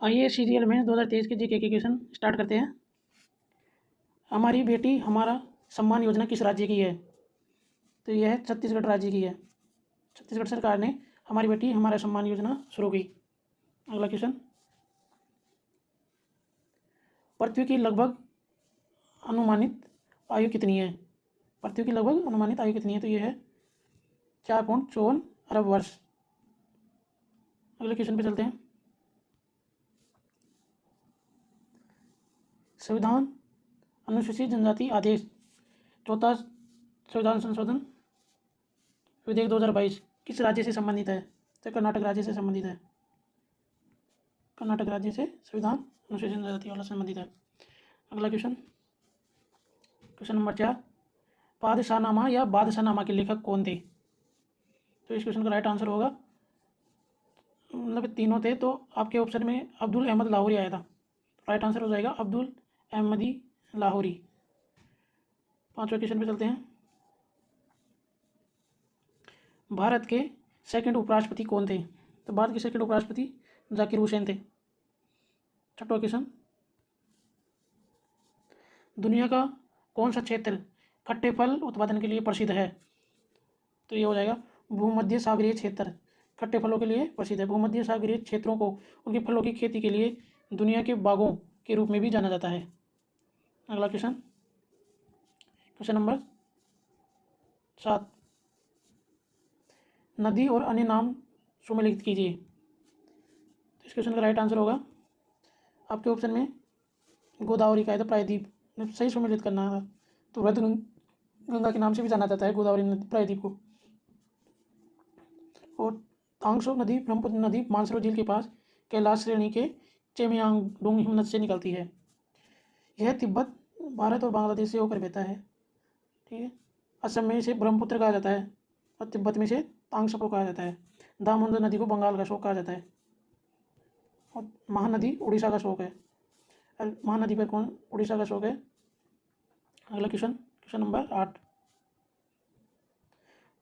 आइए सीरियल में 2023 के जीके के क्वेश्चन स्टार्ट करते हैं। हमारी बेटी हमारा सम्मान योजना किस राज्य की है? तो यह है छत्तीसगढ़ राज्य की है। छत्तीसगढ़ सरकार ने हमारी बेटी हमारा सम्मान योजना शुरू की। अगला क्वेश्चन, पृथ्वी की लगभग अनुमानित आयु कितनी है? पृथ्वी की लगभग अनुमानित आयु कितनी है? तो यह है 4.54 अरब वर्ष। अगले क्वेश्चन पे चलते हैं। संविधान अनुसूचित जनजाति आदेश 4था संविधान संशोधन विधेयक 2022 किस राज्य से संबंधित है? तो कर्नाटक राज्य से संबंधित है। कर्नाटक राज्य से संविधान अनुसूचित जनजाति वाला संबंधित है। अगला क्वेश्चन, क्वेश्चन नंबर 4, पादशाहनामा या बादशाहनामा के लेखक कौन थे? तो इस क्वेश्चन का राइट आंसर होगा, मतलब तीनों थे, तो आपके ऑप्शन में अब्दुल अहमद लाहौरी आया था। राइट आंसर हो जाएगा अब्दुल अहमदी लाहौरी। पांचवें क्वेश्चन पे चलते हैं। भारत के सेकंड उपराष्ट्रपति कौन थे? तो भारत के सेकंड उपराष्ट्रपति जाकिर हुसैन थे। छठवां क्वेश्चन, दुनिया का कौन सा क्षेत्र खट्टे फल उत्पादन के लिए प्रसिद्ध है? तो ये हो जाएगा भूमध्य सागरीय क्षेत्र खट्टे फलों के लिए प्रसिद्ध है। भूमध्य सागरीय क्षेत्रों को उनके फलों की खेती के लिए दुनिया के बागों के रूप में भी जाना जाता है। अगला क्वेश्चन, क्वेश्चन नंबर 7, नदी और अन्य नाम सुमेलित कीजिए। तो इस क्वेश्चन का राइट आंसर होगा, आपके ऑप्शन में गोदावरी का है, तो प्रायद्वीप सही सुमेलित करना है। तो वृद्ध गंगा के नाम से भी जाना जाता है गोदावरी नदी प्रायद्वीप को। और तांगसो नदी ब्रह्मपुत्र नदी मानसरोवर झील के पास कैलाश श्रेणी के चेमियांगडोंग हिमनद से निकलती है। यह तिब्बत, भारत और बांग्लादेश से होकर बहता है। ठीक है, असम में इसे ब्रह्मपुत्र कहा जाता है और तिब्बत में इसे तांगसपो कहा जाता है। दामोदर नदी को बंगाल का शोक कहा जाता है और महानदी उड़ीसा का शोक है। महानदी पर कौन उड़ीसा का शोक है। अगला क्वेश्चन, क्वेश्चन नंबर 8,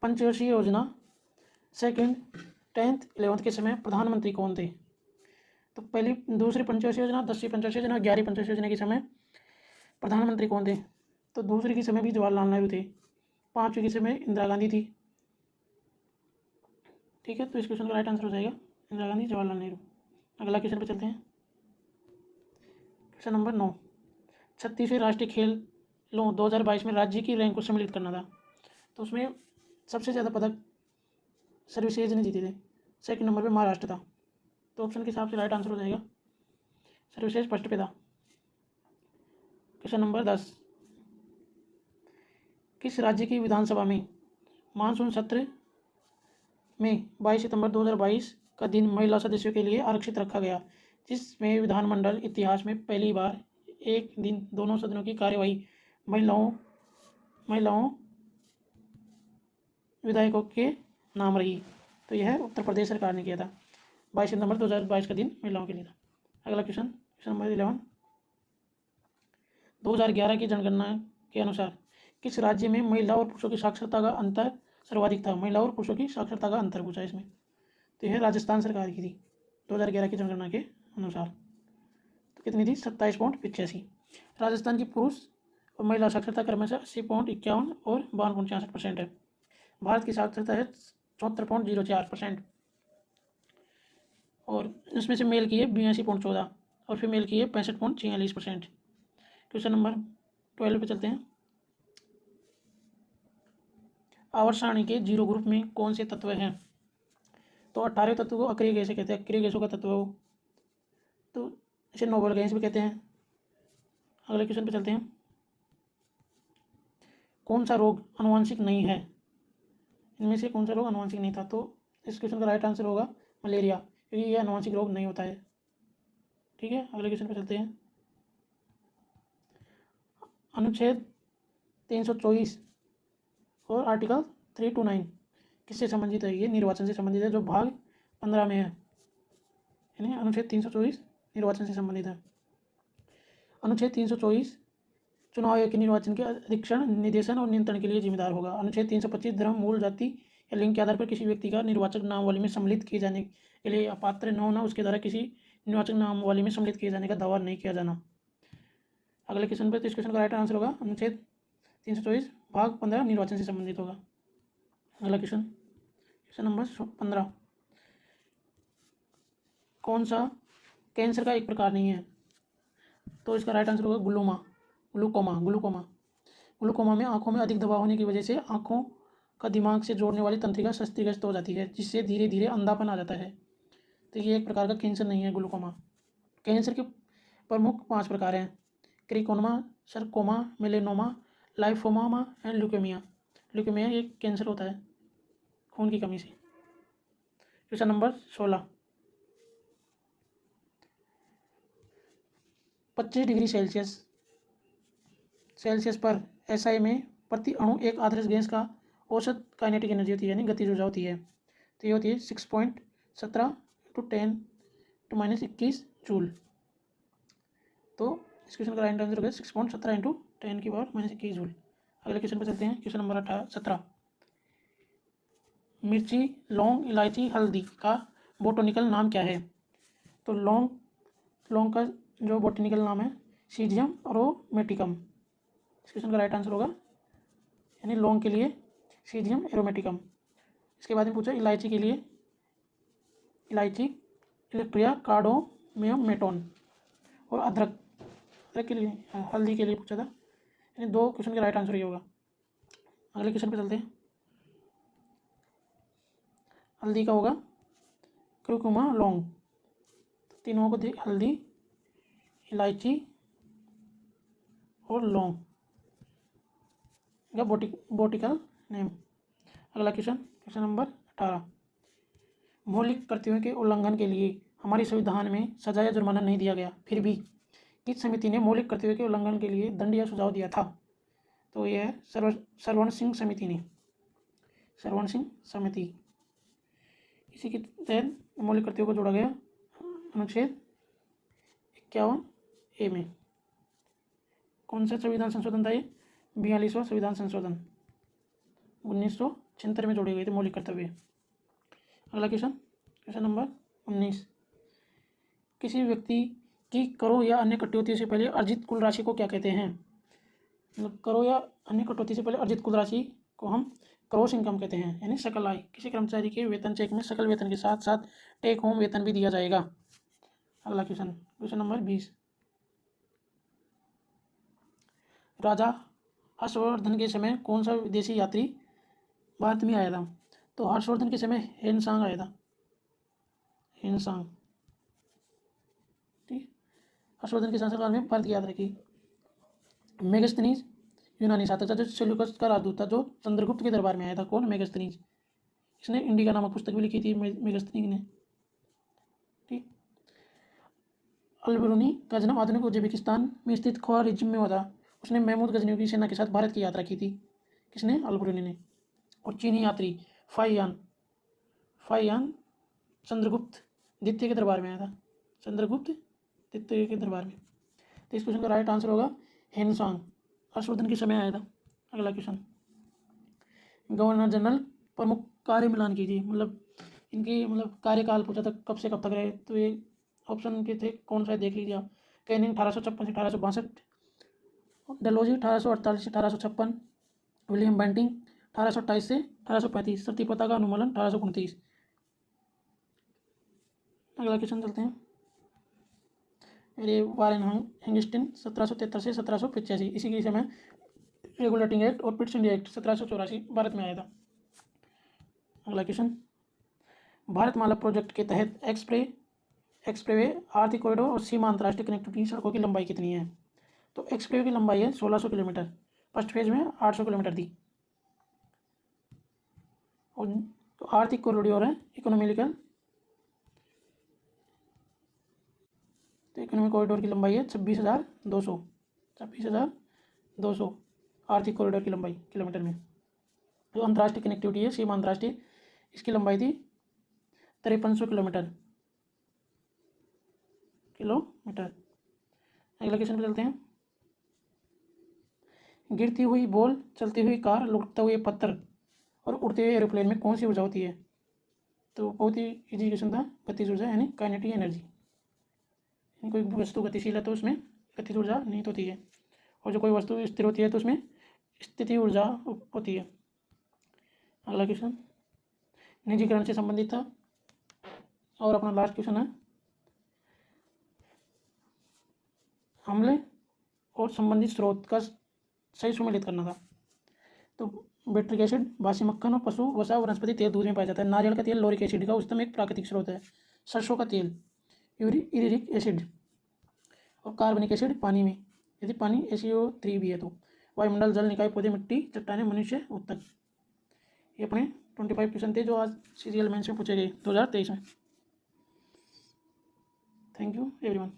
पंचवर्षीय योजना सेकंड 10th 11th के समय प्रधानमंत्री कौन थे? तो पहली दूसरी पंचवर्षीय योजना, 10वीं पंचवर्षीय योजना, 11वीं पंचवर्षीय योजना के समय प्रधानमंत्री कौन थे? तो दूसरी के समय भी जवाहरलाल नेहरू थे। 5वीं के समय इंदिरा गांधी थी। ठीक है, तो इस क्वेश्चन का राइट आंसर हो जाएगा इंदिरा गांधी, जवाहरलाल नेहरू। अगला क्वेश्चन पे चलते हैं। क्वेश्चन नंबर 9, 36वें राष्ट्रीय खेलों 2022 में राज्य की रैंक को सम्मिलित करना था। तो उसमें सबसे ज़्यादा पदक सर्विसेज ने जीते थे। सेकंड नंबर पे महाराष्ट्र था। तो ऑप्शन के हिसाब से राइट आंसर हो जाएगा सर्विसेज फर्स्ट पे था। क्वेश्चन नंबर 10, किस राज्य की विधानसभा में मानसून सत्र में 22 सितंबर 2022 का दिन महिला सदस्यों के लिए आरक्षित रखा गया, जिसमें विधानमंडल इतिहास में पहली बार एक दिन दोनों सदनों की कार्यवाही महिलाओं विधायकों के नाम रही? तो यह उत्तर प्रदेश सरकार ने किया था। 22 सितंबर 2022 का दिन महिलाओं के लिए था। अगला क्वेश्चन, क्वेश्चन नंबर 11, 2011 की जनगणना के अनुसार किस राज्य में महिला और पुरुषों की साक्षरता का अंतर सर्वाधिक था? महिला और पुरुषों की साक्षरता का अंतर पूछा इसमें। तो यह राजस्थान सरकार की थी 2011 की जनगणना के अनुसार। तो कितनी थी? 27.85। राजस्थान की पुरुष और महिला साक्षरता क्रमशः 80.51 और 52.66% है। भारत की साक्षरता है 74.04% और इसमें से मेल की है 82.14 और फीमेल की है 65.46%। क्वेश्चन नंबर 12 पे चलते हैं। आवर्त सारणी के 0 ग्रुप में कौन से तत्व हैं? तो 18 तत्व को अक्रिय गैसें कहते हैं। अक्रिय गैसों का तत्व हो तो इसे नोबल गैस भी कहते हैं। अगले क्वेश्चन पे चलते हैं। कौन सा रोग आनुवंशिक नहीं है? इनमें से कौन सा रोग आनुवंशिक नहीं था? तो इस क्वेश्चन का राइट आंसर होगा मलेरिया, क्योंकि यह आनुवंशिक रोग नहीं होता है। ठीक है, अगले क्वेश्चन पे चलते हैं। अनुच्छेद 324 और आर्टिकल 329 किससे संबंधित है? ये निर्वाचन से संबंधित है, जो भाग 15 में है। यानी अनुच्छेद 324 निर्वाचन से संबंधित है। अनुच्छेद 324 चुनाव आयोग के निर्वाचन के अधीक्षण, निर्देशन और नियंत्रण के लिए जिम्मेदार होगा। अनुच्छेद 325 धर्म, मूल, जाति या लिंग के आधार पर किसी व्यक्ति का निर्वाचक नामावली में सम्मिलित किए जाने के लिए अपात्र न होना, उसके द्वारा किसी निवाचक नामावली में सम्मिलित किए जाने का दावा नहीं किया जाना। अगले क्वेश्चन पर, तो इस क्वेश्चन का राइट आंसर होगा अनुच्छेद 324 भाग 15 निर्वाचन से संबंधित होगा। अगला क्वेश्चन, क्वेश्चन नंबर 15, कौन सा कैंसर का एक प्रकार नहीं है? तो इसका राइट आंसर होगा ग्लूकोमा। ग्लूकोमा में आंखों में अधिक दबाव होने की वजह से आंखों का दिमाग से जोड़ने वाली तंत्रिका क्षतिग्रस्त हो जाती है, जिससे धीरे धीरे अंधापन आ जाता है। तो ये एक प्रकार का कैंसर नहीं है ग्लूकोमा। कैंसर के प्रमुख 5 प्रकार हैं: क्रिकोमा, सरकोमा, मेलेनोमा, लाइफोमा एंड ल्यूकेमिया। ल्यूकेमिया एक कैंसर होता है खून की कमी से। क्वेश्चन नंबर 16, 25 डिग्री सेल्सियस पर SI में प्रति अणु एक आदर्श गैस का औसत काइनेटिक एनर्जी होती है, यानी गतिज ऊर्जा होती है। तो ये होती है 6.17 × 10⁻21 जूल। तो इस क्वेश्चन का राइट आंसर होगा 6.17 × 10⁻21 जूल। अगले क्वेश्चन पर चलते हैं। क्वेश्चन नंबर 17, मिर्ची, लौंग, इलायची, हल्दी का बोटनिकल नाम क्या है? तो लौंग का जो बोटनिकल नाम है सीजियम एरोमेटिकम। इस क्वेश्चन का राइट आंसर होगा, यानी लौंग के लिए सीजियम एरोमेटिकम। इसके बाद में पूछा इलायची के लिए, इलायची इलेक्ट्रिया कार्डोमेटोन। और अदरक के लिए, हल्दी के लिए पूछा था। यानी 2 क्वेश्चन का राइट आंसर ये होगा। अगले क्वेश्चन पे चलते हैं। हल्दी का होगा क्रूकुमा, लौंग। तीनों को देख, हल्दी, इलायची और लौंग का बोटिकल नेम। अगला क्वेश्चन, क्वेश्चन नंबर 18, मौलिक कर्तव्यों के उल्लंघन के लिए हमारे संविधान में सजा या जुर्माना नहीं दिया गया, फिर भी किस समिति ने मौलिक कर्तव्यों के उल्लंघन के लिए दंड या सुझाव दिया था? तो यह है सरवण सिंह समिति ने, सरवण सिंह समिति। इसी के तहत मौलिक कर्तव्यों को जोड़ा गया अनुच्छेद 51A में। कौन सा संविधान संशोधन था ये? 42वां संविधान संशोधन 1976 में जोड़े गए थे मौलिक कर्तव्य। अगला क्वेश्चन, क्वेश्चन नंबर 19, किसी व्यक्ति की करों या अन्य कटौती से पहले अर्जित कुल राशि को क्या कहते हैं? मतलब करों या अन्य कटौती से पहले अर्जित कुल राशि को हम क्रॉस इनकम कहते हैं, यानी सकल आय। किसी कर्मचारी के वेतन चेक में सकल वेतन के साथ साथ टेक होम वेतन भी दिया जाएगा। अगला क्वेश्चन, क्वेश्चन नंबर 20, राजा हर्षवर्धन के समय कौन सा विदेशी यात्री भारत में आया था? तो हर्षवर्धन के समय हेनसांग आया था, हेनसांग। ठीक, हर्षवर्धन के शासनकाल में भारत की यात्रा की। मेगस्थनीज यूनानी शासक था, जो सेल्यूकस का राजदूत था, जो चंद्रगुप्त के दरबार में आया था। कौन? मेगस्थनीज। इसने इंडिका नामक पुस्तक भी लिखी थी मेगस्थनीज ने। ठीक, अल-बिरूनी का जन्म आधुनिक उज्बेकिस्तान में स्थित ख्वारिज़्म में हुआ था। उसने महमूद गजनवी की सेना के साथ भारत की यात्रा की थी। किसने? अल-बिरूनी ने। और चीनी यात्री फाइयान चंद्रगुप्त द्वितीय के दरबार में आया था, चंद्रगुप्त द्वितीय के दरबार में। तो इस क्वेश्चन का राइट आंसर होगा हेनसांग, हर्षवर्धन के समय आया था। अगला क्वेश्चन, गवर्नर जनरल प्रमुख कार्य मिलान कीजिए। मतलब इनकी कार्यकाल पूछा था कब से कब तक रहे। तो ये ऑप्शन के थे, कौन सा देख लीजिए आप। कैनिंग 1856 से 1862, डलहौजी 1848 से 1856, विलियम बेंटिंग 1828 से 1835, सतीपता का अनुमूलन 1829। अगला क्वेश्चन चलते हैं। वारेन हेंगिस्टन 1773 से 1785, इसी के समय रेगुलेटिंग एक्ट और पिट्स इंडिया एक्ट 1784 भारत में आया था। अगला क्वेश्चन, भारतमाला प्रोजेक्ट के तहत एक्सप्रेवे, आर्थिक कॉरिडोर और सीमा अंतर्राष्ट्रीय कनेक्टिविटी सड़कों की लंबाई कितनी है? तो एक्सप्रेवे की लंबाई है 1600 किलोमीटर। फर्स्ट फेज में 800 किलोमीटर थी। और तो आर्थिक कॉरिडोर है इकोनॉमिकल, तो इकोनॉमिक कॉरिडोर की लंबाई है 26,200 आर्थिक कॉरिडोर की लंबाई किलोमीटर में। जो अंतर्राष्ट्रीय कनेक्टिविटी है, सीमा अंतर्राष्ट्रीय, इसकी लंबाई थी 5300 किलोमीटर। अगला क्वेश्चन पे चलते हैं। गिरती हुई बॉल, चलती हुई कार, लुढ़कते हुए पत्थर और उड़ते हुए एरोप्लेन में कौन सी ऊर्जा होती है? तो बहुत ही इजी क्वेश्चन था, गतिज ऊर्जा यानी काइनेटिक एनर्जी। कोई वस्तु गतिशील है तो उसमें गतिज ऊर्जा निहित होती है, और जो कोई वस्तु स्थिर होती है तो उसमें स्थिति ऊर्जा होती है। अगला क्वेश्चन निजीकरण से संबंधित था, और अपना लास्ट क्वेश्चन है अम्ल और संबंधित स्रोत का सही सुमेलित करना था। तो बेट्रिक एसिड, बासी मक्खन और पशु वसा वनस्पति तेल दूध में पाया जाता है। नारियल का तेल लोरिक एसिड का उच्चतम एक प्राकृतिक स्रोत है। सरसों का तेल यूरिक एसिड और कार्बनिक एसिड पानी में, यदि पानी HCO3 भी है तो। वायुमंडल, जल निकाय, पौधे, मिट्टी, चट्टानें, मनुष्य, उत्तक। ये अपने 25 क्वेश्चन थे जो आज सीरियल मेंस में पूछे गए 2023 में। Thank you everyone.